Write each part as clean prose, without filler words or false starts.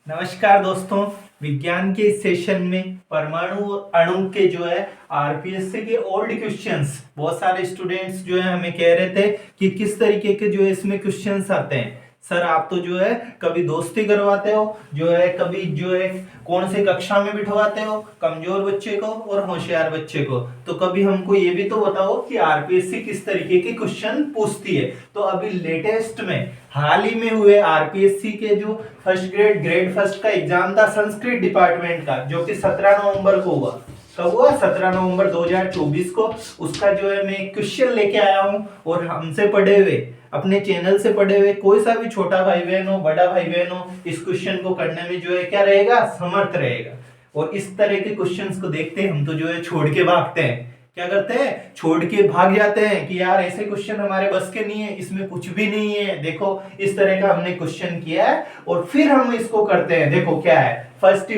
नमस्कार दोस्तों। विज्ञान के इस सेशन में परमाणु और अणु के जो है आरपीएससी के ओल्ड क्वेश्चंस बहुत सारे स्टूडेंट्स जो है हमें कह रहे थे कि किस तरीके के जो है इसमें क्वेश्चंस आते हैं। सर आप तो जो है कभी दोस्ती करवाते हो, जो है कभी जो है कौन से कक्षा में बिठवाते हो, कमजोर बच्चे को और होशियार बच्चे को, तो कभी हमको ये भी तो बताओ कि आरपीएससी किस तरीके के क्वेश्चन पूछती है। तो अभी लेटेस्ट में हाल ही में हुए आरपीएससी के जो फर्स्ट ग्रेड फर्स्ट का एग्जाम था संस्कृत डिपार्टमेंट का, जो कि 17 नवंबर को हुआ। कब हुआ? 17 नवंबर 2024 को। उसका जो है मैं क्वेश्चन लेके आया हूं और हमसे पढ़े हुए, अपने चैनल से पढ़े हुए कोई सा भी छोटा भाई बहन हो, बड़ा भाई बहन हो, इस क्वेश्चन को करने में जो है क्या रहेगा, समर्थ रहेगा। और इस तरह के क्वेश्चंस को देखते हैं हम तो जो है छोड़ के भागते हैं। क्या करते हैं? छोड़ के भाग जाते हैं कि यार ऐसे क्वेश्चन हमारे बस के नहीं है, इसमें कुछ भी नहीं है। देखो इस तरह का हमने क्वेश्चन किया है और फिर हम इसको करते हैं। देखो क्या है, फर्स्ट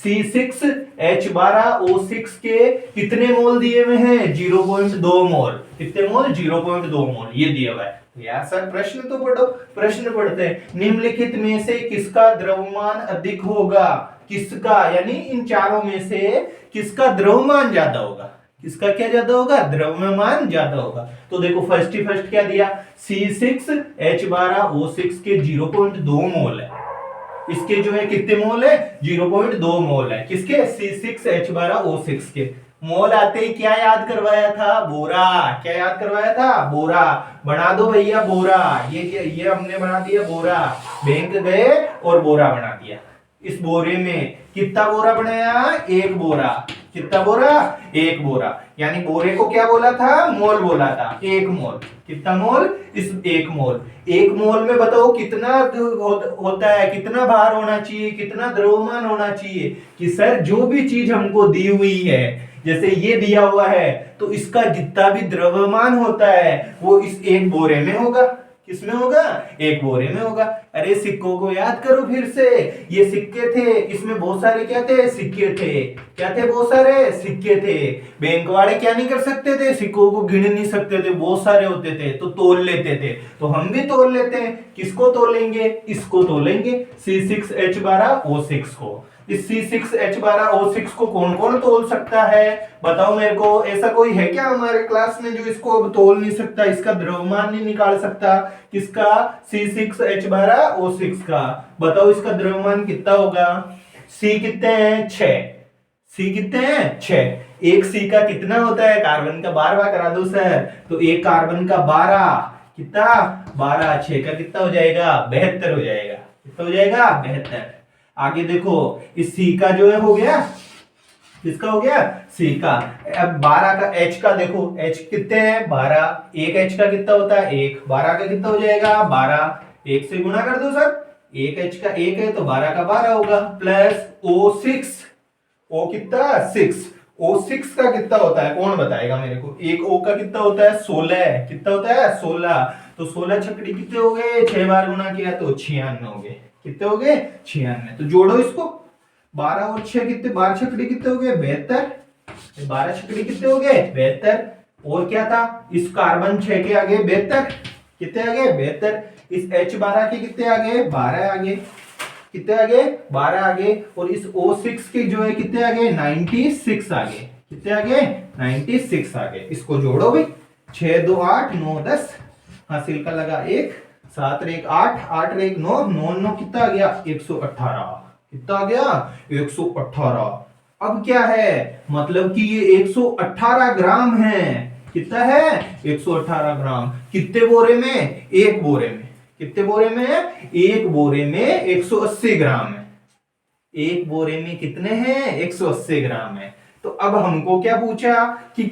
C6H12O6 के कितने मोल दिए हुए हैं? 0.2 मोल। कितने मोल? 0.2 मोल ये दिया हुआ है। यार सर प्रश्न तो पढ़ो। प्रश्न पढ़ते हैं, निम्नलिखित में से किसका द्रव्यमान अधिक होगा? किसका, यानी इन चारों में से किसका द्रव्यमान ज्यादा होगा? किसका क्या ज्यादा होगा? द्रव्यमान ज्यादा होगा। तो देखो फर्स्ट क्या दिया, C6H12O6 के 0.2 मोल है। इसके जो है कितने मोल है? 0.2 मोल है। किसके? C6H12O6 के। मोल आते ही क्या याद करवाया था? बोरा। क्या याद करवाया था? बोरा। बना दो भैया बोरा। ये हमने बना दिया बोरा। बैंक गए और बोरा बना दिया। इस बोरे में कितना बोरा बनाया? एक बोरा। कितना बोरा? एक बोरा। यानी बोरे को क्या बोला था? मोल बोला था। एक मोल। कितना मोल? इस एक मोल। एक मोल में बताओ कितना होता है, कितना भार होना चाहिए, कितना द्रव्यमान होना चाहिए? कि सर जो भी चीज हमको दी हुई है, जैसे ये दिया हुआ है, तो इसका जितना भी द्रव्यमान होता है वो इस एक बोरे में होगा। किसमें होगा? एक बोरे में होगा। अरे सिक्कों को याद करो फिर से। ये सिक्के थे, इसमें बहुत सारे क्या थे? सिक्के थे। क्या थे? बहुत सारे सिक्के थे। बैंक वाले क्या नहीं कर सकते थे? सिक्कों को गिन नहीं सकते थे, बहुत सारे होते थे तो तोल लेते थे। तो हम भी तोल लेते हैं। किसको तोलेंगे? इसको तोलेंगे, C6H12O6 को। इस C6H12O6 को कौन कौन तोल सकता है? बताओ मेरे को। ऐसा कोई है क्या हमारे क्लास में जो इसको अब तोल नहीं सकता, इसका द्रव्यमान नहीं निकाल सकता? किसका? C6H12O6 का। बताओ इसका द्रव्यमान कितना होगा? C कितने हैं? 6। C कितने हैं? 6। एक C का कितना होता है? कार्बन का 12 करा दो सर। तो एक कार्बन का 12 कितना? 12। 6 का कितना हो जाएगा? 72 हो जाएगा। कितना हो जाएगा? 72। आगे देखो, इस C का जो है हो गया, किसका हो गया? C का। अब 12 का H का देखो, H कितने हैं? 12। एक H का कितना होता है? 1। 12 का कितना हो जाएगा? 12। 1 से गुणा कर दो सर। एक H का 1 है तो 12 का 12 होगा। Plus O6। O कितना? 6। O6 का कितना होता है? कौन बताएगा मेरे को? एक O का कितना होता है? 16। कितना होता है? 16। तो 16 छकड़ी कितने हो गए? 6 बार गुणा किया तो 96 हो गए। कितने हो गए? 96। तो जोड़ो इसको। 12 और 6 कितने? 12 छकड़ी कितने हो गए? 72। 12 छकड़ी कितने हो गए? 72। और क्या था? इस कार्बन 6 के आगे 72। कितने आगे? 72। इस H12 के कितने आगे? 12 आगे। कितने आगे? 12 आगे। और इस O6 के जो है कितने आगे? 96 आगे। कितने आगे? 96 आगे। इसको जोड़ो भाई। 6 2 8 9 10। हासिल का लगा 1। 7 1 8 8 1 9 9 9 कितना आ गया? 118। कितना आ गया? 118। अब क्या है? मतलब कि ये 118 ग्राम है। कितना है? 118 ग्राम। कितने बोरे में? एक बोरे में। कितने बोरे में? एक बोरे में 180 ग्राम है। एक बोरे में कितने हैं? 180 ग्राम है। तो अब हमको क्या पूछा कि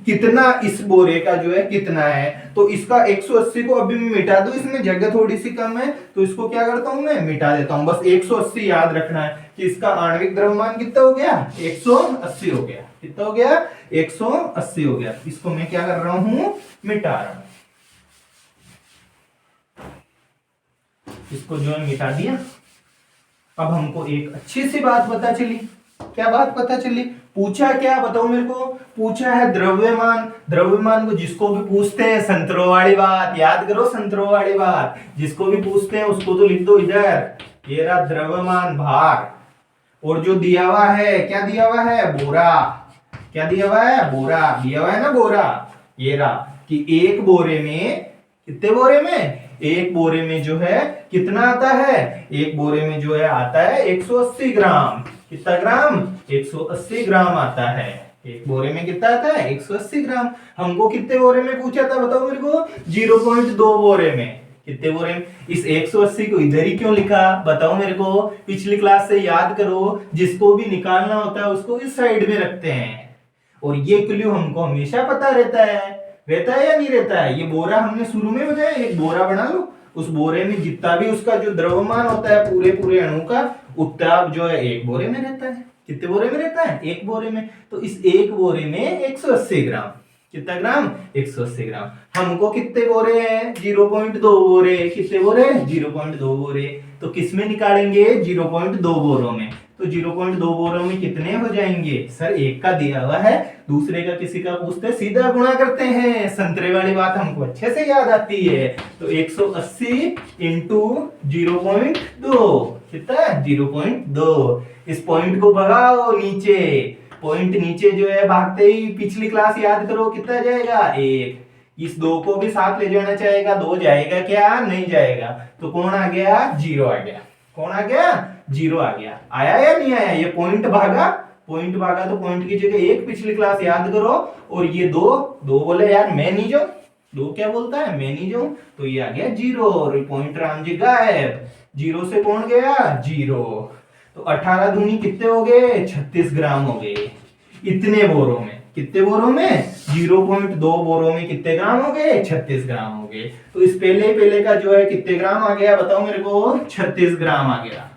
कितना इस बोरे का जो है कितना है? तो इसका 180 को अभी मैं मिटा दूं, इसमें जगह थोड़ी सी कम है तो इसको क्या करता हूं, मैं मिटा देता हूं। बस 180 याद रखना है कि इसका आणविक द्रव्यमान कितना हो गया? 180 हो गया। कितना हो गया? 180 हो गया। इसको मैं क्या कर रहा हूं? मिटा रहा हूं। इसको जो है मिटा दिया। अब हमको एक अच्छी सी बात पता चली। क्या बात पता चली? पूछा क्या? बताओ मेरे को। पूछा है द्रव्यमान। द्रव्यमान को जिसको भी पूछते हैं, संतरों वाली बात याद करो। संतरों वाली बात जिसको भी पूछते हैं उसको तो लिख दो इधर। ये रहा द्रव्यमान भार, और जो दिया हुआ है क्या दिया हुआ है, बोरा। क्या दिया हुआ है, बोरा दिया हुआ है ना, बोरा। ये रहा कि एक बोरे में, कितने बोरे में, एक बोरे में जो है कितना आता है, एक बोरे में जो है आता है 180 ग्राम। कितना ग्राम, 180 ग्राम आता है। एक बोरे में कितना आता है, 180 ग्राम। हमको कितने बोरे में पूछा था बताओ मेरे को, 0.2 बोरे में। कितने बोरे में, इस 180 को इधर ही क्यों लिखा बताओ मेरे को, पिछली क्लास से याद करो, जिसको भी निकालना होता है उसको इस साइड में रखते हैं। और ये क्लू हमको हमेशा पता रहता है या नहीं रहता है। ये बोरा हमने शुरू में बताया, एक बोरा बना लो, उस बोरे में जितना भी उसका जो द्रव्यमान होता है पूरे पूरे अणु का, उतना जो है एक बोरे में रहता है। कितने बोरे में रहता है, एक बोरे में। तो इस एक बोरे में 180 ग्राम, कितना ग्राम, 180 ग्राम। हमको कितने बोरे हैं, 0.2 बोरे। कितने बोरे, 0.2 बोरे। तो किस में निकालेंगे, 0.2 बोरों में। तो 0.2 बोरों में कितने हो जाएंगे, सर एक का दिया हुआ है, दूसरे का किसी का पूछते सीधा गुणा करते हैं। संतरे वाली बात हमको अच्छे से याद आती है। तो 180 इंटू 0.2 कितना है, 0.2। इस पॉइंट को भगाओ नीचे, पॉइंट नीचे जो है भागते ही पिछली क्लास याद करो, कितना जाएगा, 1। इस 2 को भी साथ ले जाना चाहेगा, 2 जाएगा क्या, नहीं जाएगा। तो कौन आ गया, 0 आ गया। कौन आ गया, 0 आ गया। आया या नहीं आया, ये पॉइंट भागा, पॉइंट भागा तो पॉइंट की जगह 1 पिछली क्लास याद करो, और ये 2 बोले यार मैं नहीं जाऊं, 2 क्या बोलता है, मैं नहीं जाऊं, तो ये आ गया 0, और पॉइंट राम जी गायब। 0 से कौन गया, 0। तो 18 दूनी कितने हो गए, 36 ग्राम हो गए। इतने बोरों में, कितने बोरों में, 0.2 बोरों में कितने ग्राम हो गए, 36 ग्राम हो गए। तो इस पहले का जो है कितने ग्राम आ गया बताओ मेरे को, 36 ग्राम आ गया।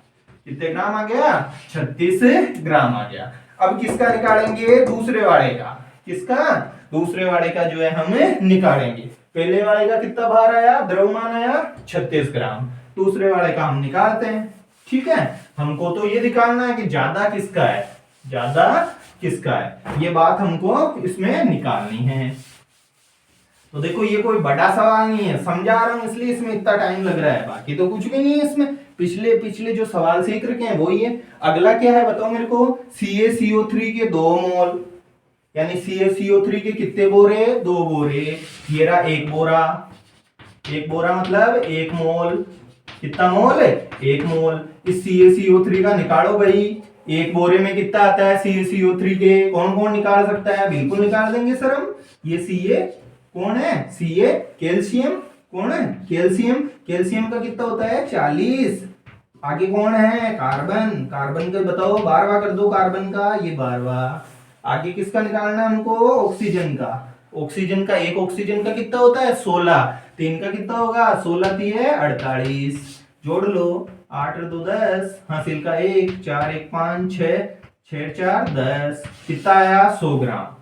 कितने ग्राम आ गया, 36 ग्राम आ गया। अब किसका निकालेंगे, दूसरे वाले का। किसका, दूसरे वाले का जो है हम निकालेंगे। पहले वाले का कितना भार आया, द्रव्यमान आया 36 ग्राम, दूसरे वाले का हम निकालते हैं। ठीक है, हमको तो ये निकालना है कि ज्यादा किसका है, ज्यादा किसका है, ये बात हमको इसमें निकालनी है। तो देखो ये कोई बड़ा सवाल नहीं है, समझा रहा हूं इसलिए इसमें इतना टाइम लग रहा है, बाकी तो कुछ भी नहीं है इसमें। पिछले जो सवाल सीख रखे हैं वही है। अगला क्या है बताओ मेरे को, CaCO3 के 2 मोल, यानी CaCO3 के कितने बोरे, 2 बोरे। ये रहा एक बोरा, एक बोरा मतलब 1 मोल। कितना मोल है, 1 मोल। इस CaCO3 का निकालो भाई, एक बोरे में कितना आता है CaCO3 के, कौन कौन निकाल सकता है, बिल्कुल निकाल देंगे सर हम। ये Ca कौन है, Ca कैल्शियम, कौन है, कैल्शियम। कैल्शियम का कितना होता है, 40। आगे कौन है, कार्बन। कार्बन का बताओ, 12वां कर दो कार्बन का, ये 12वां। आगे किसका निकालना है हमको, ऑक्सीजन का। ऑक्सीजन का, एक ऑक्सीजन का कितना होता है, 16। 3 का कितना होगा, 16 3 है 48। जोड़ लो, 8 और 2 10, हासिल का 1, 4 1 5 6, 6 4 10। कितना आया, 100 ग्राम।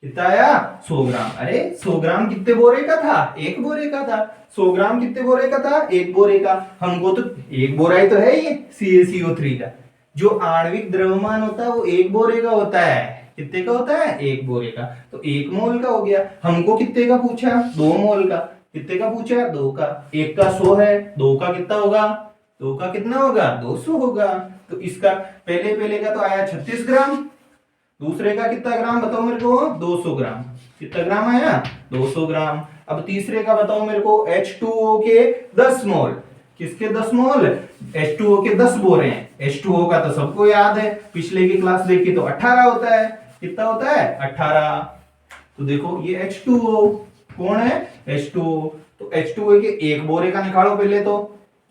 कितना आया, 100 ग्राम। अरे 100 ग्राम कितने बोरे का था, एक बोरे का था। 100 ग्राम कितने बोरे का था, एक बोरे का। हमको तो एक बोरा ही तो है ये CaCO3 का। जो आणविक द्रव्यमान होता है वो एक बोरे का होता है। कितने का होता है, एक बोरे का। तो 1 मोल का हो गया। हमको कितने का पूछा, 2 मोल का। कितने का पूछा, 2 का। 1 का 100 है, 2 का कितना होगा, 2 का कितना होगा, 200 होगा। तो इसका पहले का तो आया 36 ग्राम, दूसरे का कितना ग्राम बताओ मेरे को, 200 ग्राम। कितना ग्राम आया, 200 ग्राम। अब तीसरे का बताओ मेरे को, H2O के 10 मोल। किसके 10 मोल, H2O के 10 बोरे हैं। H2O का तो सबको याद है, पिछले की क्लास देखी तो 18 होता है। कितना होता है, 18। तो देखो ये H2O कौन है, H2O। तो H2O के एक बोरे का निकालो पहले तो,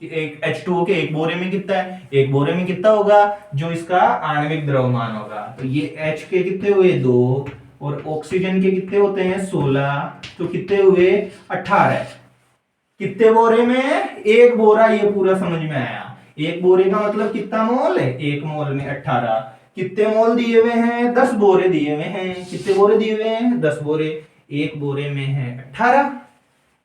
एक H2O के एक बोरे में कितना है, एक बोरे में कितना होगा, जो इसका आणविक द्रव्यमान होगा। तो ये H के कितने हुए, 2, और ऑक्सीजन के कितने होते हैं, 16। तो कितने हुए, 18। कितने बोरे में, एक बोरा, ये पूरा समझ में आया। एक बोरे का मतलब कितना मोल है, एक मोल में 18। कितने मोल दिए हुए हैं, 10 बोरे दिए हुए हैं। कितने बोरे दिए हुए हैं, 10 बोरे। एक बोरे में है 18,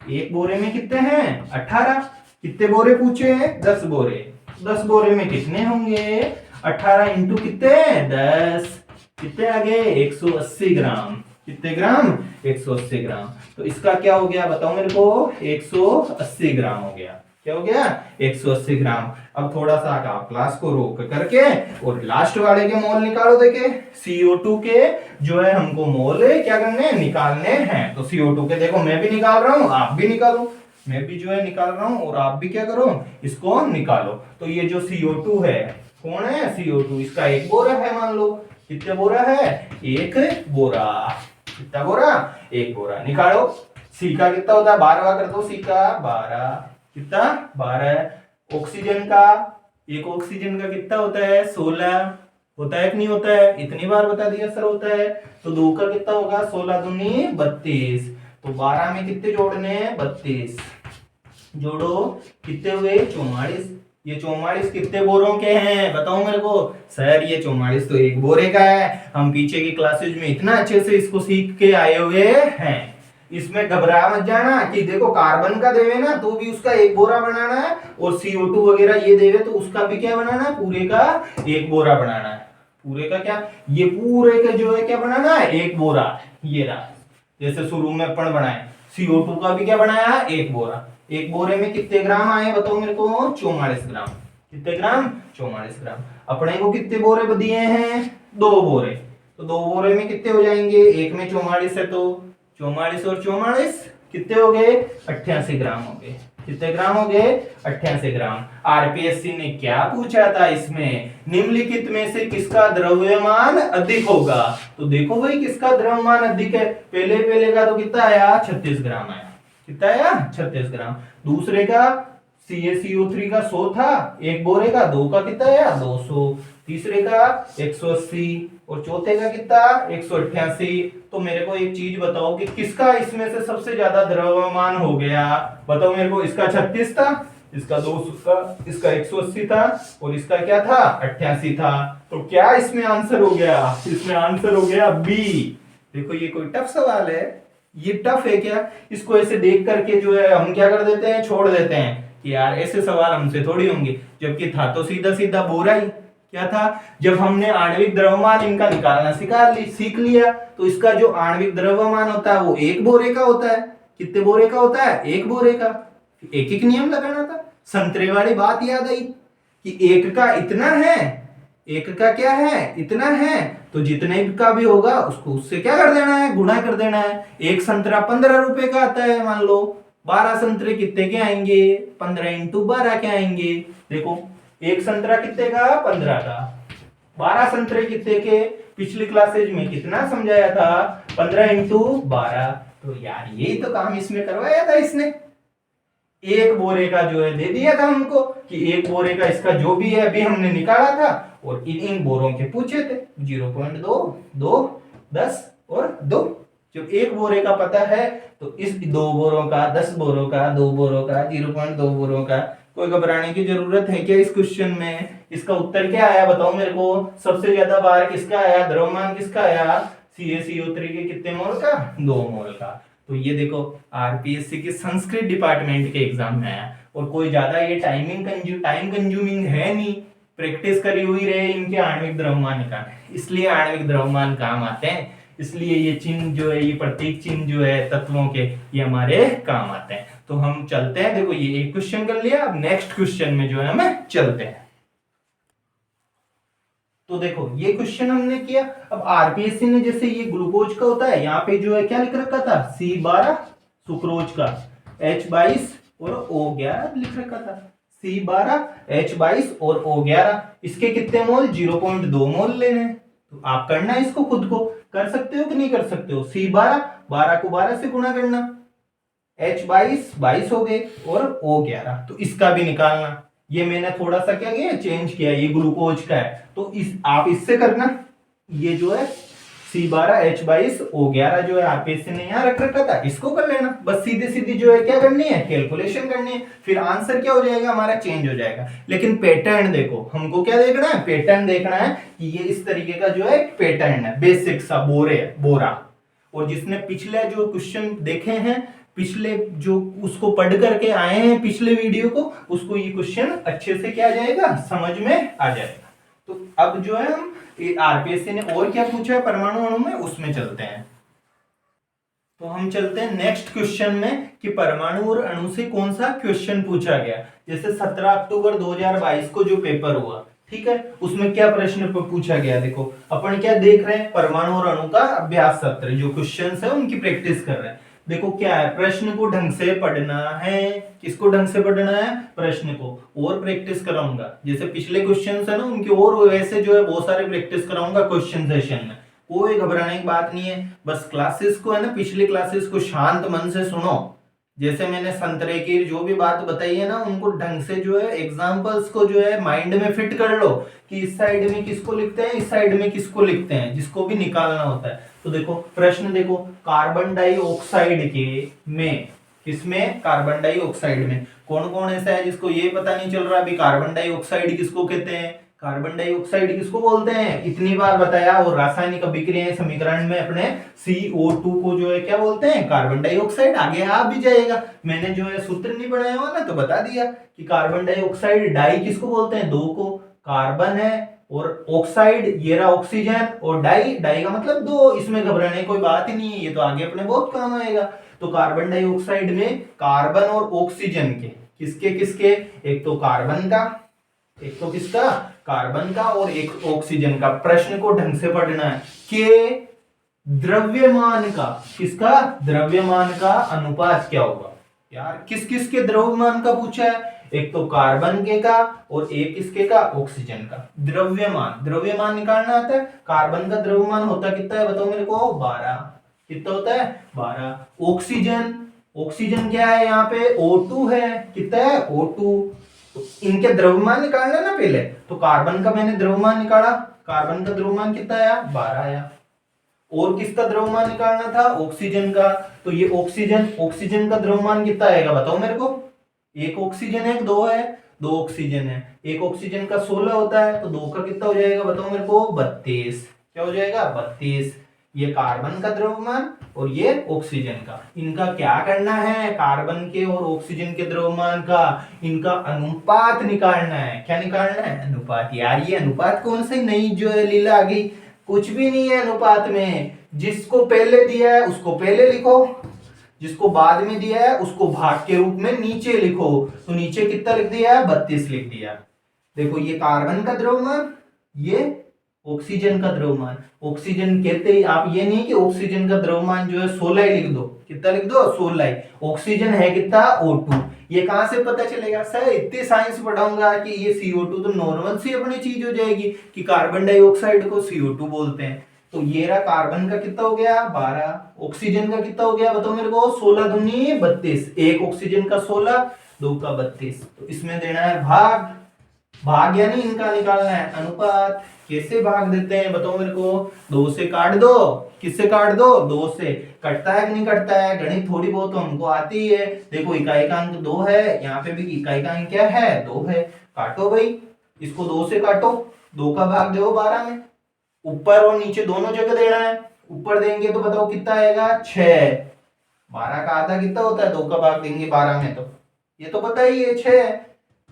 एक बोरे में कितने हैं, 18। कितने बोरे पूछे हैं, 10 बोरे। 10 बोरे में कितने होंगे, 18 इंटू कितने, 10। कितने आ गए, 180 ग्राम। कितने ग्राम, 180 ग्राम। तो इसका क्या हो गया बताओ मेरे को, 180 ग्राम हो गया। क्या हो गया 180 ग्राम। अब थोड़ा सा आप क्लास को रोक करके और लास्ट वाले के मोल निकालो। देखे CO2 के जो है हमको मोल क्या करने हैं, निकालने हैं। तो CO2 के देखो मैं भी निकाल रहा हूं, आप भी निकालो, मैं भी जो है निकाल रहा हूं और आप भी क्या करो इसको निकालो। तो ये जो CO2 है कौन है, CO2, इसका एक बोरा है मान लो। कितने बोरा है, एक बोरा। कितना बोरा, एक बोरा। निकालो सी का कितना होता है, 12 कर दो, सी का 12, कितना 12 है। ऑक्सीजन का, एक ऑक्सीजन का कितना होता है 16 होता है कि नहीं होता है, इतनी बार बता दिया सर होता है। तो 2 का कितना होगा 16 दूनी 32। तो 12 में कितने जोड़ने हैं 32, जोड़ो कितने हुए 44। ये 44 कितने बोरों के हैं बताओ मेरे को। सर ये 44 तो एक बोरे का है, हम पीछे की क्लासेज में इतना अच्छे से इसको सीख के आए हुए हैं। इसमें घबरा मत जाना कि देखो कार्बन का देवे ना तो भी उसका एक बोरा बनाना है, और CO2 वगैरह ये देवे तो उसका भी क्या बनाना है, पूरे का एक बोरा बनाना है। पूरे का क्या, ये पूरे का जो है क्या बनाना है, एक बोरा। ये रहा, जैसे शुरू में अपन बनाए CO2 का भी क्या बनाया, एक बोरा। एक बोरे में कितने ग्राम आए बताओ मेरे को, 44 ग्राम। कितने ग्राम, 44 ग्राम। अपने को कितने बोरे दिए हैं, 2 बोरे। तो 2 बोरे में कितने हो जाएंगे, एक में 44 है तो 44 और 44 कितने हो गए 88 ग्राम हो गए। कितने ग्राम हो गए 88 ग्राम। आरपीएससी ने क्या पूछा था इसमें, निम्नलिखित में से किसका द्रव्यमान अधिक होगा। तो देखो भाई किसका द्रव्यमान अधिक है, पहले का तो कितना आया 36 ग्राम आया। कितना आया 36 ग्राम। दूसरे का CaCO3 का 100 था एक बोरे का, 2 का कितना आया 200। तीसरे का 180 और चौथे का कितना 188। तो मेरे को एक चीज बताओ कि किसका इसमें से सबसे ज्यादा द्रव्यमान हो गया बताओ मेरे को। इसका 36 था, इसका 200 था, इसका 180 था और इसका क्या था 88 था। तो क्या इसमें आंसर हो गया, इसमें आंसर हो गया बी। देखो ये कोई टफ सवाल है, ये टफ है क्या, इसको ऐसे देख करके जो है हम क्या कर देते हैं, छोड़ देते हैं कि यार ऐसे सवाल हमसे थोड़ी होंगे, जबकि था तो सीधा सीधा बोरा ही। क्या था, जब हमने आणविक द्रव्यमान इनका निकालना सीख लिया तो इसका जो आणविक द्रव्यमान होता है वो एक बोरे का होता है। कितने बोरे का होता है, एक बोरे का। एक एक नियम लगाना था। संतरे वाली बात याद आई कि एक का इतना है, एक का क्या है इतना है, तो जितने का भी होगा उसको उससे क्या कर देना है, गुणा कर देना है। एक संतरा 15 रुपए का आता है मान लो, 12 संतरे कितने के आएंगे, 15 इंटू 12 के आएंगे। देखो एक संतरा कितने का 15 का, 12 संतरे कितने के, पिछली क्लासेज में कितना समझाया था 15 इंटू 12। तो यार यही तो काम इसमें करवाया था इसने, एक बोरे का जो है दे दिया था हमको कि एक बोरे का इसका जो भी है अभी हमने निकाला था और इन बोरों के पूछे थे 0.2 2 10 और 2। जब एक बोरे का पता है तो इस 2 बोरों का 10 बोरों का 2 बोरों का 0.2 बोरों का, कोई घबराने की जरूरत है क्या इस क्वेश्चन में। इसका उत्तर क्या आया बताओ मेरे को, सबसे ज्यादा बार किसका आया, द्रव्यमान किसका आया, CaCO3 के कितने मोल का, 2 मोल का। तो ये देखो आरपीएससी के संस्कृत डिपार्टमेंट के एग्जाम में आया और कोई ज्यादा ये टाइम कंज्यूमिंग है नहीं, प्रैक्टिस करी हुई रहे इनके आणविक द्रव्यमान का, इसलिए आणविक द्रव्यमान काम आते हैं। इसलिए ये चिन्ह जो है, ये प्रतीक चिन्ह जो है तत्वों के, ये हमारे काम आते हैं। तो हम चलते हैं, देखो ये एक क्वेश्चन कर लिया, अब नेक्स्ट क्वेश्चन में जो है हम चलते हैं। तो देखो ये क्वेश्चन हमने किया। अब आरपीएससी ने जैसे ये ग्लूकोज का होता है, यहाँ पे जो है क्या लिख रखा था C12 सुक्रोज का, H22 और O11 लिख रखा था। C12 H22 और O11, इसके कितने मोल 0.2 मोल लेने। तो आप करना इसको खुद को, कर सकते हो कि नहीं कर सकते हो। C12 12 को 12 से गुणा करना, H22 22 हो गए और O11 तो इसका भी निकालना। ये मैंने थोड़ा सा क्या किया चेंज किया, ये ग्लूकोज का है तो इस आप इससे करना। ये जो है C12 H22 O11 जो है आरपीएससी ने यहाँ रख रखा था, इसको कर लेना। बस सीधे सीधी जो है क्या करनी है, कैलकुलेशन करनी है, फिर आंसर क्या हो जाएगा हमारा, चेंज हो जाएगा। लेकिन पैटर्न देखो, हमको क्या देखना है, पैटर्न देखना है कि ये इस तरीके का जो है पैटर्न है, बेसिक सा बोरा। और जिसने पिछले जो क्वेश्चन देखे हैं, पिछले जो उसको पढ़ करके आए हैं पिछले वीडियो को, उसको ये क्वेश्चन अच्छे से क्या जाएगा, समझ में आ जाएगा। तो अब जो है हम आरपीएससी ने और क्या पूछा है परमाणु अणु में, उसमें चलते हैं। तो हम चलते हैं नेक्स्ट क्वेश्चन में कि परमाणु और अणु से कौन सा क्वेश्चन पूछा गया। जैसे 17 अक्टूबर 2022 को जो पेपर हुआ, ठीक है, उसमें क्या प्रश्न पूछा गया। देखो अपन क्या देख रहे हैं, परमाणु और अणु का अभ्यास सत्र, जो क्वेश्चंस है उनकी प्रैक्टिस कर रहे हैं। देखो क्या है, प्रश्न को ढंग से पढ़ना है। किसको ढंग से पढ़ना है, प्रश्न को। और प्रैक्टिस कराऊंगा, जैसे पिछले क्वेश्चंस है ना उनकी, और वैसे जो है बहुत सारे प्रैक्टिस कराऊंगा क्वेश्चन सेशन में। कोई घबराने की बात नहीं है, बस क्लासेस को है ना, पिछली क्लासेस को शांत मन से सुनो। जैसे मैंने संतरे की जो भी बात बताई है ना, उनको ढंग से जो है एग्जांपल्स को जो है माइंड में फिट कर लो कि इस साइड में किसको लिखते हैं, इस साइड में किसको लिखते हैं, जिसको भी निकालना होता है। तो देखो प्रश्न देखो, कार्बन डाइऑक्साइड के में, किसमें, कार्बन डाइऑक्साइड में कौन कौन ऐसा है जिसको ये पता नहीं चल रहा अभी कार्बन डाइऑक्साइड किसको कहते हैं, कार्बन डाइऑक्साइड किसको बोलते हैं, इतनी बार बताया। और रासायनिक अभिक्रिया समीकरण में अपने CO2 को जो है क्या बोलते हैं, कार्बन डाइऑक्साइड। आगे आ भी जाएगा, मैंने जो है सूत्र नहीं बनाया हुआ ना, तो बता दिया कि कार्बन डाइऑक्साइड, डाई किसको बोलते हैं, दो को, कार्बन है और ऑक्साइड ये रहा ऑक्सीजन, और डाई, डाई का मतलब दो। इसमें घबराने की कोई बात ही नहीं है, ये तो आगे अपने बहुत काम आएगा। तो कार्बन डाइऑक्साइड में कार्बन और ऑक्सीजन के, किसके किसके, एक तो कार्बन का, एक तो किसका, कार्बन का, और एक ऑक्सीजन का। प्रश्न को ढंग से पढ़ना है कि द्रव्यमान का, किसका, द्रव्यमान का अनुपात क्या होगा। यार किस किस के द्रव्यमान का पूछा है, एक तो कार्बन के का और एक किसके का, ऑक्सीजन का। द्रव्यमान, द्रव्यमान निकालना आता है। कार्बन का द्रव्यमान होता कितना है बताओ मेरे को, 12। कितना होता है, 12। ऑक्सीजन, ऑक्सीजन क्या है यहाँ पे, O2 है, कितना है, O2। तो इनके द्रव्यमान निकालना ना पहले, तो कार्बन का मैंने द्रव्यमान निकाला, कार्बन का द्रव्यमान कितना आया, 12 आया। और किसका द्रव्यमान निकालना था, ऑक्सीजन का। तो ये ऑक्सीजन, ऑक्सीजन का द्रव्यमान कितना आएगा बताओ मेरे को, एक ऑक्सीजन है, दो है, दो ऑक्सीजन है। एक ऑक्सीजन का 16 होता है, तो दो का कितना हो जाएगा बताओ मेरे को, 32। क्या हो जाएगा, 32। ये कार्बन का द्रव्यमान और ये ऑक्सीजन का। इनका क्या करना है, कार्बन के और ऑक्सीजन के द्रव्यमान का, इनका अनुपात निकालना है। क्या निकालना है, अनुपात। यार ये अनुपात कौन सी नई जो है लीला आ गई, कुछ भी नहीं है अनुपात में। जिसको पहले दिया है उसको पहले लिखो, जिसको बाद में दिया है उसको भाग के रूप में नीचे लिखो। तो नीचे कितना लिख दिया है, 32 लिख दिया। देखो ये कार्बन का द्रव्यमान, ये ऑक्सीजन का द्रव्यमान। ऑक्सीजन कहते ही आप ये नहीं कि ऑक्सीजन का द्रव्यमान जो है 16 ही लिख दो, कितना लिख दो, 16 ही। ऑक्सीजन है कितना, O2। ये कहां से पता चलेगा, सर इतने साइंस पढ़ाऊंगा कि ये CO2 तो नॉर्मल सी अपनी चीज हो जाएगी कि कार्बन डाइऑक्साइड को CO2 बोलते हैं। तो ये रहा कार्बन का कितना हो गया, 12। ऑक्सीजन का कितना हो गया बताओ मेरे को, 16 दूनी 32। एक ऑक्सीजन का 16, दो का 32। तो इसमें देना है भाग, भाग यानी इनका निकालना है अनुपात। कैसे भाग देते हैं बताओ मेरे को, 2 से काट दो। किससे काट दो, 2 से। कटता है कि नहीं कटता है, गणित थोड़ी बहुत तो हमको आती ही है। देखो इकाई का अंक 2 है, यहाँ पे भी इकाई का अंक क्या है, 2 है। काटो भाई, इसको 2 से काटो, 2 का भाग दो 12 में। ऊपर और नीचे दोनों जगह देना है। ऊपर देंगे तो बताओ कितना आएगा, 6। 12 का आधा कितना होता है, 2 का भाग देंगे 12 में, तो ये तो पता ही है 6।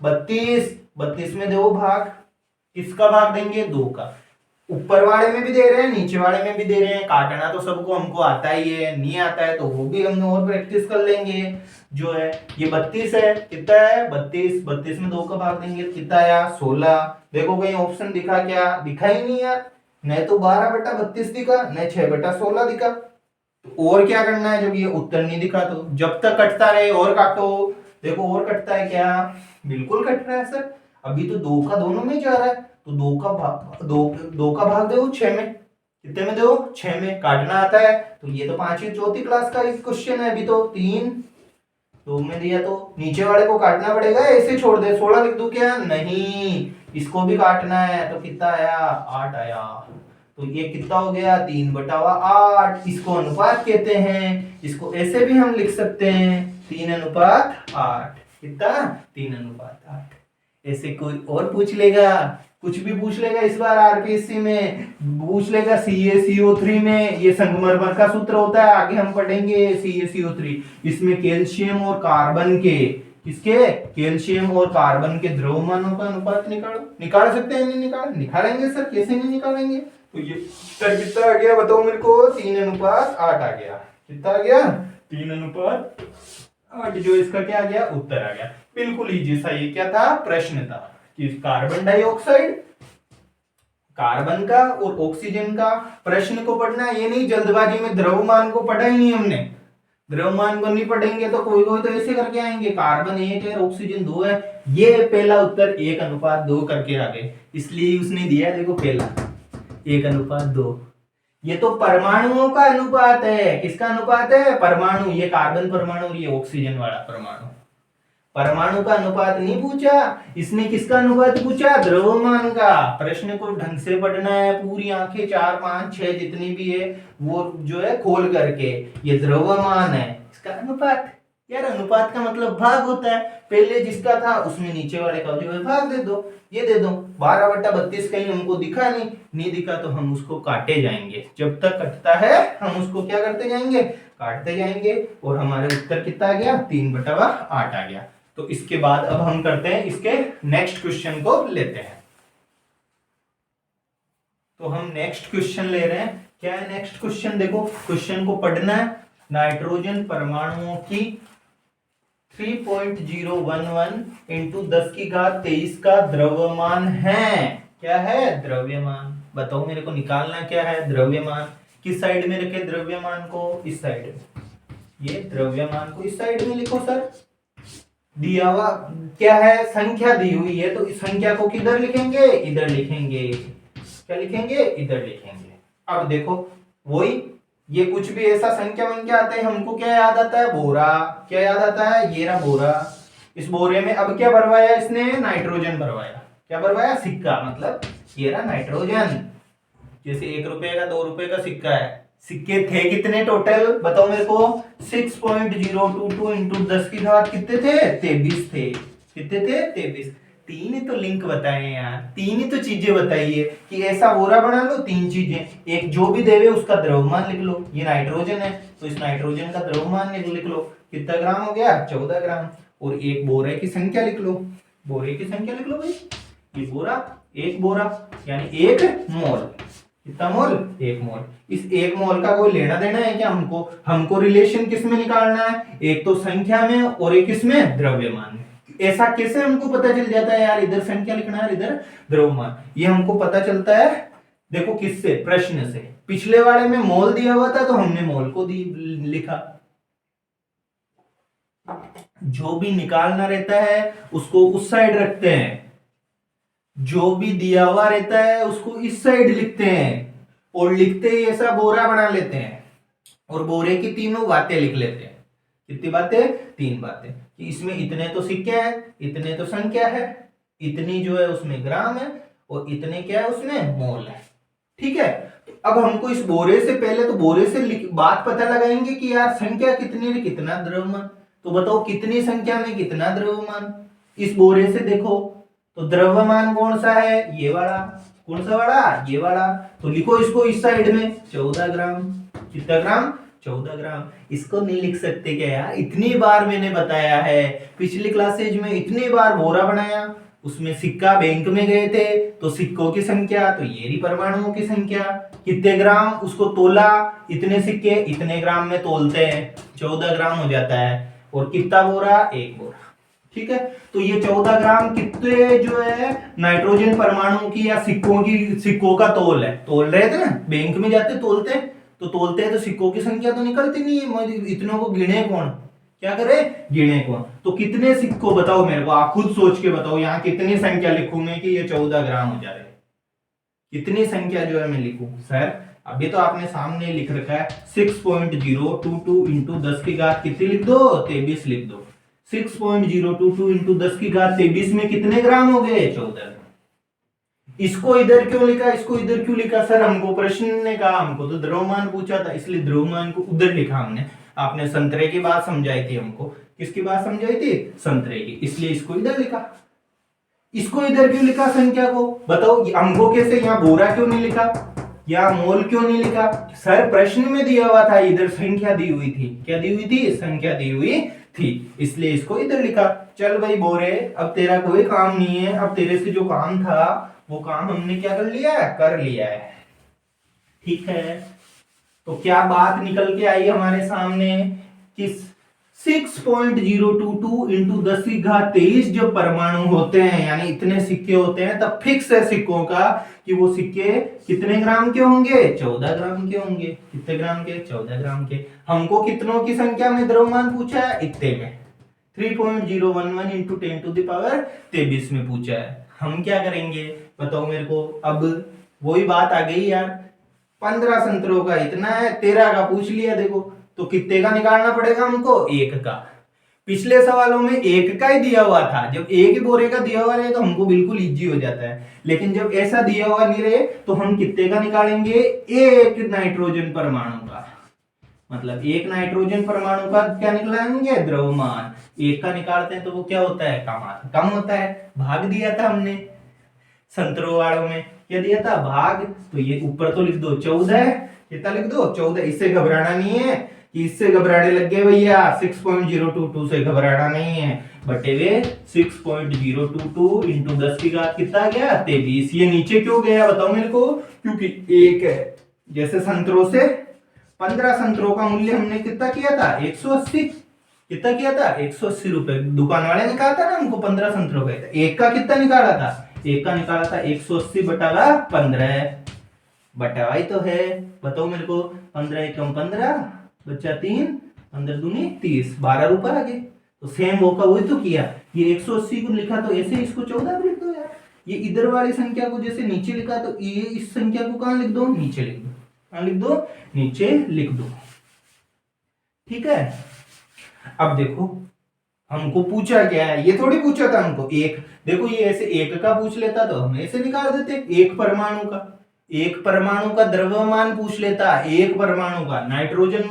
32, 32 में दो भाग, किसका भाग देंगे, 2 का। ऊपर वाले में भी दे रहे हैं, नीचे वाले में भी दे रहे हैं। काटना तो सबको हमको आता ही है, नहीं आता है तो वो भी हम और प्रैक्टिस कर लेंगे। जो है ये 32 है, कितना है, 32। 32 में 2 का भाग देंगे, कितना आया, 16। देखो कहीं ऑप्शन दिखा क्या, दिखा ही नहीं यार। न तो 12/32 दिखा, न 6/16 दिखा। तो और क्या करना है, जब ये उत्तर नहीं दिखा तो जब तक कटता रहे और काटो। देखो और कटता है क्या, बिल्कुल कट रहा है सर। अभी तो 2 का दोनों में जा रहा है, तो 2 का भाग, 2 का भाग दो 6 में। कितने में दो, 6 में। काटना आता है तो ये तो 5वीं चौथी क्लास का क्वेश्चन है। अभी तो 3 2 में दिया, तो नीचे वाले को काटना पड़ेगा, ऐसे छोड़ दे। 16 लिख दूं क्या, नहीं, इसको भी काटना है। तो कितना आया, 8 आया। तो ये कितना हो गया, 3/8। इसको अनुपात कहते हैं। इसको ऐसे भी हम लिख सकते हैं, 3:8। कितना, 3:8। ऐसे कोई और पूछ लेगा, कुछ भी पूछ लेगा इस बार आरपीएससी में, पूछ लेगा CaCO3 में। ये संगमरमर का सूत्र होता है, आगे हम पढ़ेंगे CaCO3। इसमें कैल्शियम और कार्बन के, किसके, कैल्शियम और कार्बन के द्रव्यमानों का अनुपात निकालो। निकाल सकते हैं, नहीं निकालेंगे सर, कैसे नहीं निकालेंगे। तो ये उत्तर कितना आ गया बताओ मेरे को, 3:8 आ गया। कितना आ गया 3:8, जो इसका क्या आ गया उत्तर आ गया। बिल्कुल इजी सा ये क्या था प्रश्न था कि कार्बन डाइऑक्साइड, कार्बन का और ऑक्सीजन का प्रश्न को पढ़ना, ये नहीं जल्दबाजी में द्रव्यमान को पढ़ा ही नहीं हमने। द्रव्यमान को नहीं पढ़ेंगे तो कोई कोई तो ऐसे करके आएंगे कार्बन 1 है ऑक्सीजन 2 है, ये पहला उत्तर 1:2 करके आ गए, इसलिए उसने दिया देखो पहला 1:2। ये तो परमाणुओं का अनुपात है, किसका अनुपात है परमाणु, ये कार्बन परमाणु और ये ऑक्सीजन वाला परमाणु। परमाणु का अनुपात नहीं पूछा, इसने किसका अनुपात पूछा द्रव्यमान का। प्रश्न को ढंग से पढ़ना है, पूरी आंखें 4 5 6 जितनी भी है वो जो है खोल करके, ये द्रव्यमान है इसका अनुपात। यार अनुपात का मतलब भाग होता है, पहले जिसका था उसमें नीचे वाले का जो है भाग दे दो, ये दे दो 12/32 कहीं हमको दिखा नहीं दिखा तो हम उसको काटे जाएंगे, जब तक कटता है हम उसको क्या करते जाएंगे काटते जाएंगे, और हमारे उत्तर कितना आ गया 3/8 आ गया। तो इसके बाद अब हम करते हैं इसके नेक्स्ट क्वेश्चन को लेते हैं। तो हम नेक्स्ट क्वेश्चन ले रहे हैं, क्या है नेक्स्ट क्वेश्चन, देखो क्वेश्चन को पढ़ना है। नाइट्रोजन परमाणुओं की 3.011 इंटू 10⁻23 का द्रव्यमान है, क्या है द्रव्यमान, बताओ मेरे को निकालना क्या है द्रव्यमान। किस साइड में रखे द्रव्यमान को, इस साइड में, ये द्रव्यमान को इस साइड में लिखो सर। दिया हुआ क्या है संख्या दी हुई है, तो इस संख्या को किधर लिखेंगे इधर लिखेंगे, क्या लिखेंगे इधर लिखेंगे। अब देखो वही, ये कुछ भी ऐसा संख्या वंख्या आते हैं हमको क्या याद आता है बोरा, क्या याद आता है ये रहा बोरा। इस बोरे में अब क्या भरवाया इसने नाइट्रोजन भरवाया, क्या भरवाया सिक्का, मतलब ये रहा नाइट्रोजन। जैसे 1 रुपए का 2 रुपए का सिक्का है, सिक्के थे कितने टोटल बताओ मेरे को 6.022 इंटू 10⁻³ कितने थे 23 थे, कितने थे 23। तीन ही तो लिंक बताए यार, तीन ही तो चीजें बताई है कि ऐसा बोरा बना लो, 3 चीजें, एक जो भी देवे उसका द्रव्यमान लिख लो, ये नाइट्रोजन है तो इस नाइट्रोजन का द्रव्यमान लिख लो कितना ग्राम हो गया 14 ग्राम, और एक बोरे की संख्या लिख लो, बोरे की संख्या लिख लो भाई, ये बोरा एक बोरा यानी 1 मोल, कितना मोल 1 मोल। इस 1 मोल का कोई लेना देना है क्या हमको, हमको रिलेशन किस में निकालना है, एक तो संख्या में और एक किसमें द्रव्यमान में। ऐसा कैसे हमको पता चल जाता है यार, इधर संख्या लिखना है इधर द्रव्यमान, ये हमको पता चलता है देखो किससे प्रश्न से। पिछले वाले में मोल दिया हुआ था तो हमने मोल को लिखा, जो भी निकालना रहता है उसको उस साइड रखते हैं, जो भी दिया हुआ रहता है उसको इस साइड लिखते हैं, और लिखते ही ऐसा बोरा बना लेते हैं और बोरे की तीनों बातें लिख लेते हैं। कितनी बातें 3 बातें, कि इसमें इतने तो सिक्के हैं, इतने तो संख्या है, इतनी जो है उसमें ग्राम है, और इतने क्या है उसमें मोल है। ठीक है, तो अब हमको इस बोरे से पहले तो बोरे से बात पता लगाएंगे कि यार संख्या कितनी है कितना द्रव्यमान, तो बताओ कितनी संख्या में कितना द्रव्यमान। इस बोरे से देखो तो द्रव्यमान कौन सा है ये वाला, कौन सा वाला ये वाला, तो लिखो इसको इस साइड में 14 ग्राम, कितना ग्राम 14 ग्राम। इसको नहीं लिख सकते क्या यार, इतनी बार मैंने बताया है, पिछली क्लासेज में इतनी बार बोरा बनाया, उसमें सिक्का बैंक में गए थे तो सिक्कों की संख्या, तो ये रही परमाणुओं की संख्या, कितने ग्राम उसको तोला, इतने सिक्के इतने ग्राम में तोलते हैं 14 ग्राम हो जाता है, और कितना बोरा 1 बोरा। ठीक है, तो ये 14 ग्राम कितने जो है नाइट्रोजन परमाणु की या सिक्कों का तोल है। तोल रहे थे ना बैंक में जाते तोलते हैं तो सिक्कों की संख्या तो निकलती नहीं है, इतनों को गिने कौन, क्या करे गिने कौन। तो कितने सिक्कों बताओ मेरे को, आप खुद सोच के बताओ यहाँ कितनी संख्या लिखूं मैं कि ये 14 ग्राम हो जाए, कितनी संख्या जो है मैं लिखूं। सर अभी तो आपने सामने लिख रखा है 6.022 इंटू 10⁻³ कितनी लिख दो 23 लिख दो, 6.022 इंटू 10⁻23 में कितने ग्राम हो गए 14। इसको इधर क्यों लिखा, इसको इधर क्यों लिखा, सर हमको प्रश्न ने कहा, हमको तो द्रव्यमान पूछा था इसलिए द्रव्यमान को उधर लिखा हमने। आपने संतरे की बात समझाई थी हमको, किसकी बात समझाई थी संतरे की, इसलिए इसको इधर लिखा। इसको इधर क्यों लिखा संख्या को, बताओ हमको कैसे, यहाँ बोरा क्यों नहीं लिखा, यहाँ मोल क्यों नहीं लिखा। सर प्रश्न में दिया हुआ था इधर संख्या दी हुई थी, क्या दी हुई थी संख्या दी हुई थी, इसलिए इसको इधर लिखा। चल भाई बोरे अब तेरा कोई काम नहीं है, अब तेरे से जो काम था वो काम हमने क्या कर लिया है, कर लिया है। ठीक है, तो क्या बात निकल के आई हमारे सामने कि 6.022 इंटू 10 की घात 23 जब परमाणु होते हैं, यानी इतने सिक्के होते हैं, तब फिक्स है सिक्कों का कि वो सिक्के कितने ग्राम के होंगे, 14 ग्राम के होंगे। कितने ग्राम के, 14 ग्राम के। हमको कितनों की संख्या में द्रव्यमान पूछा है, इतने में 3.011 इंटू 10⁻23 में पूछा है। हम क्या करेंगे बताओ मेरे को। अब वही बात आ गई यार, 15 संतरों का इतना है, 13 का पूछ लिया देखो, तो कितने का निकालना पड़ेगा हमको, 1 का। पिछले सवालों में 1 का ही दिया हुआ था, जब एक ही बोरे का दिया हुआ रहे तो हमको बिल्कुल इजी हो जाता है, लेकिन जब ऐसा दिया हुआ नहीं रहे तो हम कितने का निकालेंगे, 1 नाइट्रोजन परमाणु का। मतलब 1 नाइट्रोजन परमाणु का क्या निकालेंगे, द्रव्यमान। 1 का निकालते हैं तो वो क्या होता है, कम होता है। भाग दिया था हमने संतरों वालों में, क्या दिया था, भाग। तो ये ऊपर तो लिख दो 14, कितना लिख दो 14। इससे घबराना नहीं है कि इससे घबराने लग गए भैया, 6.022 से घबराना नहीं है, बटे वे 6.022 इंटू 10 की घात कितना गया, 23। ये नीचे क्यों गया बताओ मेरे को, क्योंकि 1 है। जैसे संतरों से 15 संतरों का मूल्य हमने कितना किया था, 180। कितना किया था, 180 रुपए। दुकान वाले ने कहा था ना हमको 15 संतरों का, 1 का कितना निकाला था, 1 का निकाला था 180 बटा 15, बटा ही तो है। बताओ मेरे को, 15 एकम 15 बच्चा 3, 15 दूनी 30, 12 रुपए आ गए। तो सेम वो का वही तो किया, ये 180 को लिखा तो ऐसे इसको 14 लिख दो यार। ये इधर वाली संख्या को जैसे नीचे लिखा तो ये इस संख्या को कहां लिख दो, नीचे लिख दो। कहां लिख दो, नीचे लिख दो। ठीक है। अब देखो हमको पूछा क्या है, ये थोड़ी पूछा था हमको एक। देखो ये ऐसे 1 का पूछ लेता तो हम ऐसे निकाल देते, एक परमाणु का द्रव्यमान पूछ लेता, एक परमाणु का, नाइट्रोजन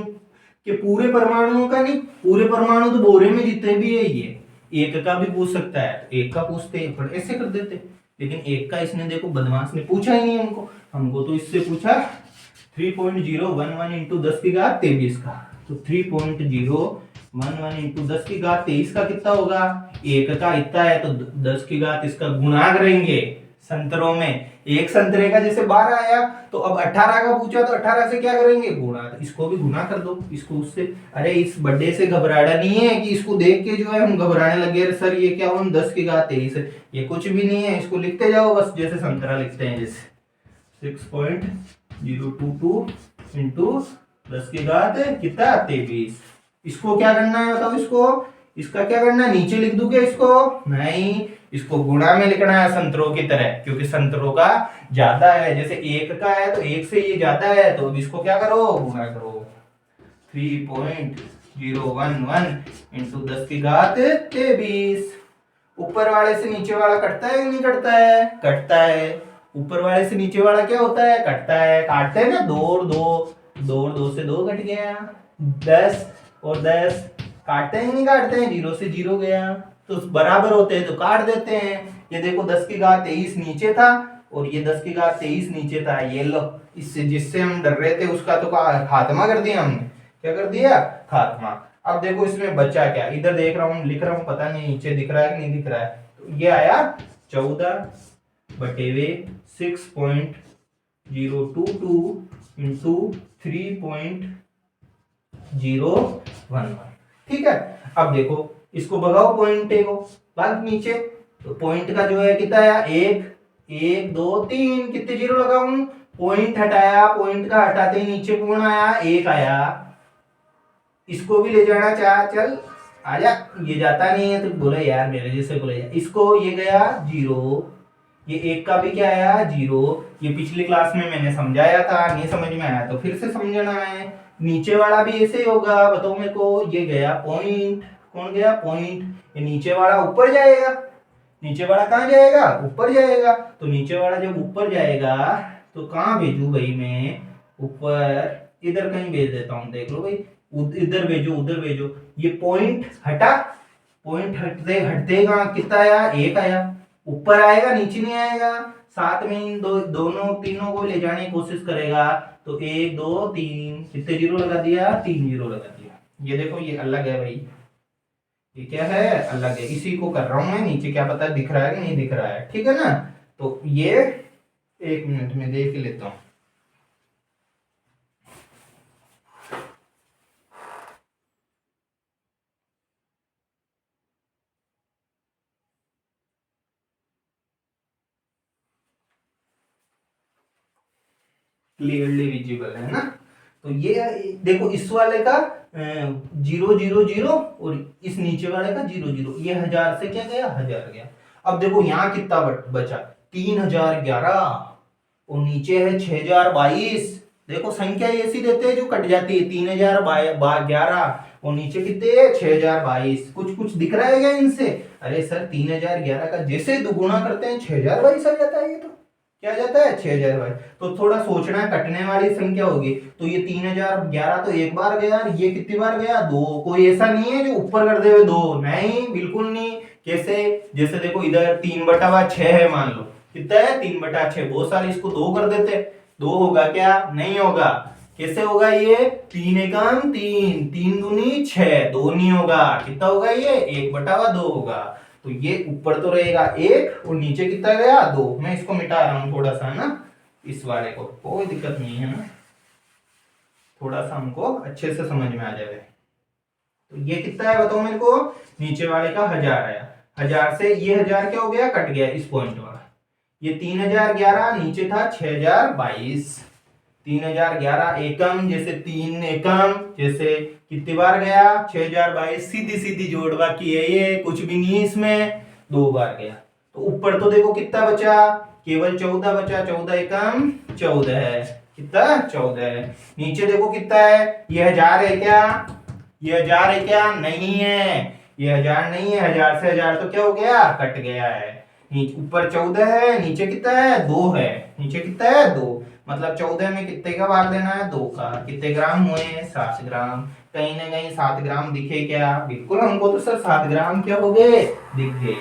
के पूरे परमाणुओं का नहीं, पूरे परमाणु तो बोरे में जितने भी है ये, 1 का भी पूछ सकता है, 1 का पूछते पर ऐसे कर देते। लेकिन 1 का इसने देखो बदमाश ने पूछा ही नहीं हमको, हमको तो इससे पूछा 3.011 इंटू 10 की घात 23 का। तो 3.011 इंटू 10 की घात 23 का कितना होगा, 1 का इतना है तो 10 की घात इसका गुणा करेंगे संतरों में। एक संतरे का जैसे 12 आया, तो अब 18 का पूछा तो 18 से क्या करेंगे, गुणा। तो इसको भी गुणा कर दो, इसको उससे। अरे इस बर्थडे से घबराना नहीं है कि इसको देख के जो है हम घबराने लगे, सर ये क्या हुआ, 10 की घात 23 है। ये कुछ भी नहीं है, इसको लिखते जाओ बस, जैसे संतरा लिखते हैं, जैसे 6.022 इंटू 10 की घात कितना, 23। इसको क्या करना है बताओ, इसका क्या करना है, नीचे लिख दूं क्या इसको, नहीं, इसको गुणा में लिखना है संतरों की तरह, क्योंकि संतरों का ज्यादा है। जैसे 1 का है तो 1 से ये ज्यादा है, तो अब इसको क्या करो, गुणा करो। 3.011 इंटू 10 की घात 23। ऊपर वाले से नीचे वाला कटता है कि नहीं कटता है, कटता है। ऊपर वाले से नीचे वाला क्या होता है, कटता है। काटते हैं ना, 2 और 2 से 2 कट गया, 10 और 10 काटते हैं नहीं काटते हैं, 0 से 0 गया, तो बराबर होते हैं तो काट देते हैं। ये देखो 10 की घात 23 नीचे था और ये 10 की घात 23 नीचे था, ये लो, इससे जिससे हम डर रहे थे उसका तो खात्मा कर दिया हमने। क्या कर दिया, खात्मा। अब देखो इसमें बचा क्या, इधर देख रहा हूँ, लिख रहा हूँ, पता नहीं नीचे दिख रहा है कि नहीं दिख रहा है। तो ये आया 14 बटे वे 6.022 इंटू 3.011। ठीक है। अब देखो इसको भगाओ, पॉइंट को भाग नीचे, तो पॉइंट का जो है कितना आया, 1 1 2 3, कितने 0 लगाऊं, पॉइंट हटाया, पॉइंट का हटाते ही नीचे कौन आया, 1 आया। इसको भी ले जाना चाह, चल आजा, ये जाता नहीं है तो बोले यार मेरे जैसे बोले, इसको ये गया 0, ये 1 का भी क्या आया 0। ये पिछली क्लास में मैंने समझाया था, नहीं समझ में आया तो फिर से समझना है। नीचे वाला भी ऐसे ही होगा, बताओ मेरे को, ये गया पॉइंट, कौन गया, पॉइंट। ये नीचे वाला ऊपर जाएगा, नीचे वाला कहाँ जाएगा, ऊपर जाएगा। तो नीचे वाला जब ऊपर जाएगा तो कहाँ भेजू भाई मैं, ऊपर, इधर कहीं भेज देता हूँ, देख लो भाई, इधर भेजो, उधर भेजो। ये पॉइंट हटा, पॉइंट हटते हटते कहाँ कितना आया, 1 आया। ऊपर आएगा, नीचे नहीं आएगा। साथ में इन दोनों तीनों को ले जाने की कोशिश करेगा, तो 1 2 3, कितने 0 लगा दिया, 3 0 लगा दिया। ये देखो ये अलग है भाई, ये क्या है, अलग है। इसी को कर रहा हूं मैं, नीचे क्या पता दिख रहा है कि नहीं दिख रहा है, ठीक है ना। तो ये 1 मिनट में देख लेता हूं। क्लियरली विजिबल है ना। तो ये देखो इस वाले का 000 और इस नीचे वाले का 00, ये 1000 से क्या गया 1000 गया। अब देखो यहाँ कितना बचा 3011 और नीचे है 6022। देखो संख्या ऐसी देते हैं जो कट जाती है, 3011 और नीचे कितने 6022। कुछ कुछ दिख रहा है क्या इनसे? अरे सर 3011 का जैसे दुगुना करते हैं 6022 आ जाता है। ये तो क्या जाता है 6022। तो थोड़ा सोचना, कटने वाली संख्या होगी। तो ये 3011 तो एक बार गया, ये कितनी बार गया 2। कोई ऐसा नहीं है जो ऊपर कर दे 2, नहीं बिल्कुल नहीं। कैसे? जैसे देखो इधर 3/6 है, मान लो कितना है 3/6। बहुत सारे इसको 2 कर देते, 2 होगा क्या? नहीं होगा। कैसे होगा ये? 3 एकम 3, 3 दूनी 6, 2 नहीं होगा। कितना होगा ये? 1/2 होगा। तो ये ऊपर तो रहेगा 1 और नीचे कितना गया 2। मैं इसको मिटा रहा हूं थोड़ा सा ना, इस वाले को, कोई दिक्कत नहीं है ना, थोड़ा सा हमको अच्छे से समझ में आ जाएगा। तो ये कितना है बताओ मेरे को? नीचे वाले का 1000 आया, 1000 से ये 1000 क्या हो गया? कट गया इस पॉइंट वाला। ये 3011 नीचे था 6022। 3011 एकम, जैसे 3 एकम, जैसे कितनी बार गया 6022। सीधी सीधी जोड़ बाकी है, ये कुछ भी नहीं इसमें, 2 बार गया। तो ऊपर तो देखो कितना बचा, केवल 14 बचा। 14 एकम 14 है, कितना 14 है। नीचे देखो कितना है, ये 1000 है क्या? ये 1000 है क्या? नहीं है, ये 1000 नहीं है। 1000 से 1000 तो क्या हो गया? कट गया है। नीचे ऊपर 14 है, नीचे कितना है 2 है। नीचे कितना है 2, मतलब 14 में कितने का भाग देना है 2 का। कितने ग्राम हुए? 7 ग्राम। कहीं ना कहीं 7 ग्राम दिखे क्या? बिल्कुल, हमको तो सर 7 ग्राम क्या हो गए? दिख गए।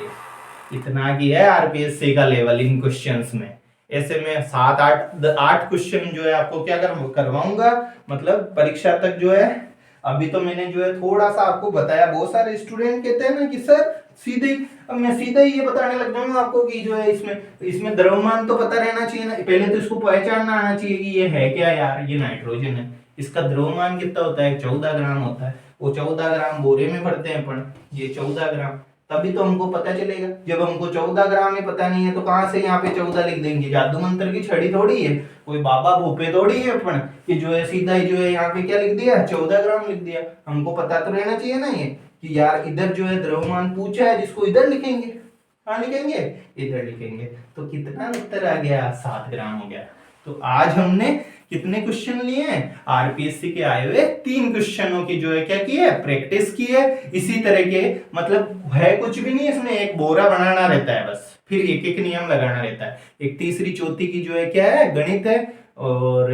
इतना की है आरपीएससी का लेवल इन क्वेश्चंस में। ऐसे में 7-8 क्वेश्चन जो है आपको क्या करवाऊंगा, मतलब परीक्षा तक जो है। अभी तो मैंने जो है थोड़ा सा आपको बताया। बहुत सारे स्टूडेंट कहते हैं ना कि सर सीधे, अब मैं सीधा ही ये बताने लग जाऊंगा आपको कि जो है इसमें द्रव्यमान तो पता रहना चाहिए ना। पहले तो इसको पहचानना आना चाहिए कि ये है क्या यार, ये नाइट्रोजन है। इसका द्रव्यमान कितना होता है? 14 ग्राम होता है। वो 14 ग्राम बोरे में भरते हैं अपन, ये 14 ग्राम। तभी तो हमको पता चलेगा। जब हमको 14 ग्राम ही पता नहीं है तो कहां से यहाँ पे 14 लिख देंगे? जादू मंत्र की छड़ी थोड़ी है, कोई बाबा भूपे थोड़ी है अपन कि जो है सीधा ही जो है यहाँ पे क्या लिख दिया 14 ग्राम लिख दिया। हमको पता तो रहना चाहिए ना ये कि यार इधर जो है द्रव्यमान पूछा है, जिसको इधर लिखेंगे। कहाँ लिखेंगे? इधर लिखेंगे। तो कितना उत्तर आ गया? 7 ग्राम हो गया। तो आज हमने कितने क्वेश्चन लिए हैं? आरपीएससी के आए हुए 3 क्वेश्चनों की जो है क्या की है? प्रैक्टिस की है। इसी तरह के मतलब है कुछ भी नहीं इसमें, एक बोरा बनाना रहता है बस, फिर एक एक नियम लगाना रहता है। एक तीसरी चौथी की जो है क्या है? गणित है। और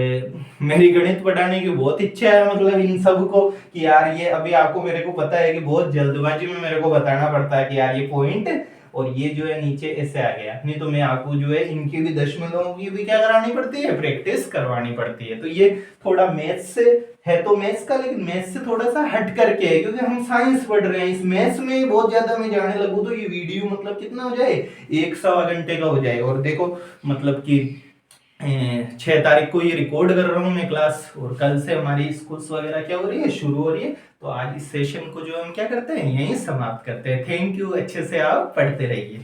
मेरी गणित पढ़ाने की बहुत इच्छा है, मतलब इन सब को कि यार ये अभी आपको मेरे को पता है कि बहुत जल्दबाजी में मेरे को बताना पड़ता है कि यार ये पॉइंट और ये जो है नीचे ऐसे आ गया। नहीं तो मैं आपको जो है इनकी भी दशमलवों की भी क्या करानी पड़ती है? प्रैक्टिस करवानी पड़ती है। तो ये थोड़ा मैथ्स से है तो मैथ्स का, लेकिन मैथ्स से थोड़ा सा हट करके है क्योंकि हम साइंस पढ़ रहे हैं। इस मैथ्स में बहुत ज्यादा मैं जाने लगूं तो ये वीडियो मतलब कितना हो जाए? 1-1.25 घंटे का हो जाए। और देखो मतलब कि 6 तारीख को ये रिकॉर्ड कर रहा हूँ मैं क्लास, और कल से हमारी स्कूल्स वगैरह क्या हो रही है? शुरू हो रही है। तो आज इस सेशन को जो हम क्या करते हैं? यहीं समाप्त करते हैं। थैंक यू, अच्छे से आप पढ़ते रहिए।